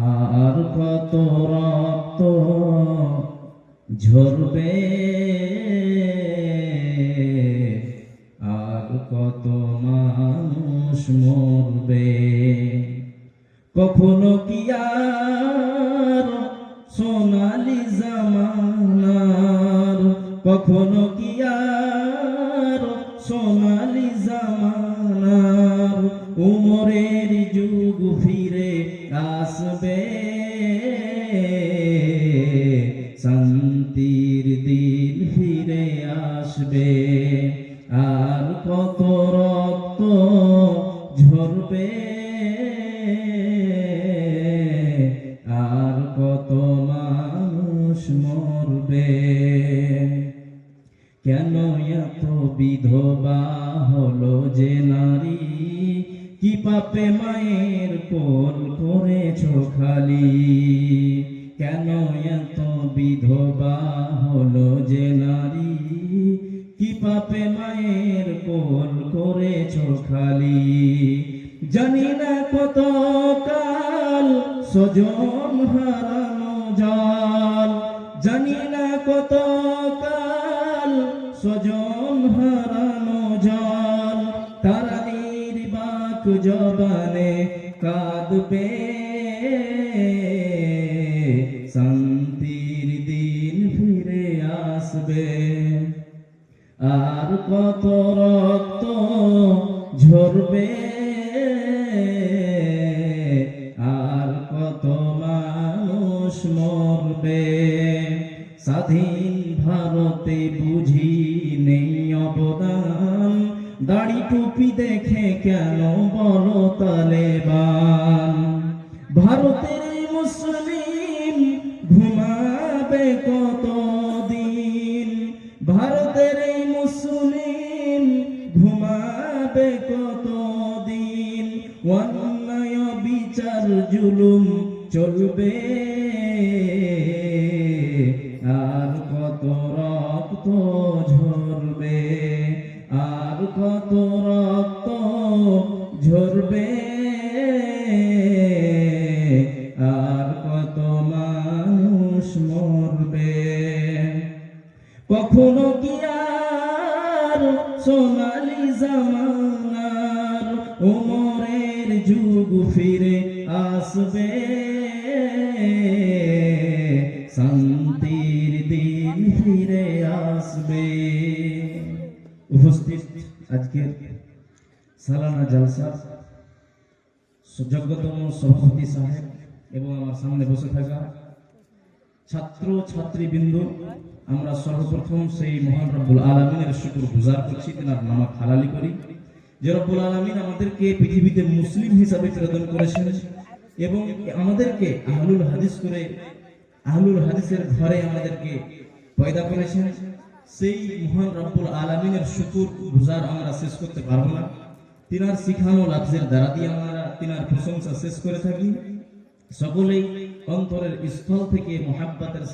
আর কত রক্ত ঝরবে, আর কত মানুষ মরবে। কখনো কি আর সোনালি জামানার, কখনো কি আর সোনালি জামানার উমরের যুগ ফিরে আসবে, শান্তির দিন ফিরে আসবে। আর কত রক্ত ঝরবে, আর কত মানুষ মরবে। কেন এত বিধবা হলো যে নারী, কি পাপে মায়ের কোল করেছ খালি। কেন এত বিধবা হলো যে নারী, কি পাপে মায়ের কোল করেছ খালি। জানি না কত কাল স্বজন হারানো জাল, জানি না কত কাল স্বজন হারানো জাল। তারা নির্বাক জবানে কাঁদবে, শান্তির দিন ফিরে আসবে। আর কত রক্ত ঝরবে, আর কত মানুষ মরবে। স্বাধীন ভারতে বুঝি নেই অবদান, দাড়ি টুপি দেখে কেন বলো তালেবান। ভারতের মুসলিম ঘুমাবে কতদিন, ভারতের মুসলিম ঘুমাবে কতদিন। অন্যায় বিচার জুলুম চলবে, আর কত রক্ত ঝরবে, আর কত রক্ত ঝরবে, আর কত মানুষ মরবে। কখনো কি আর সোনালি জামানার উমরের যুগ ফিরে আসবে, শান্তির দিন ফিরে আসবে। উপস্থিত আজকের সালানা জলসা যোগ্যতম সভাপতি সাহেব এবং আমার সামনে বসে থাকা ছাত্র ছাত্রীবৃন্দ, আমরা সর্বপ্রথম সেই মহান রব্বুল আলামিনের শুকর গুজার করছি, তার নামাত হালালি করি যে রব্বুল আলামিন আমাদেরকে পৃথিবীতে মুসলিম হিসাবে প্রেরণ করেছেন এবং আমাদেরকে আহলুল হাদিস করে আহলুল হাদিসের ঘরে আমাদেরকে পয়দা করেছেন। সেই মহান রব্বুল আলামিনের শুকর গুজার আমরা শেষ করতে পারবো না। তিনার শিখানো লাফজের দ্বারা দিয়ে আমরা তিনার প্রশংসা শেষ করে থাকি। সকলেই অন্তরের স্থল থেকে মুহাব্বতের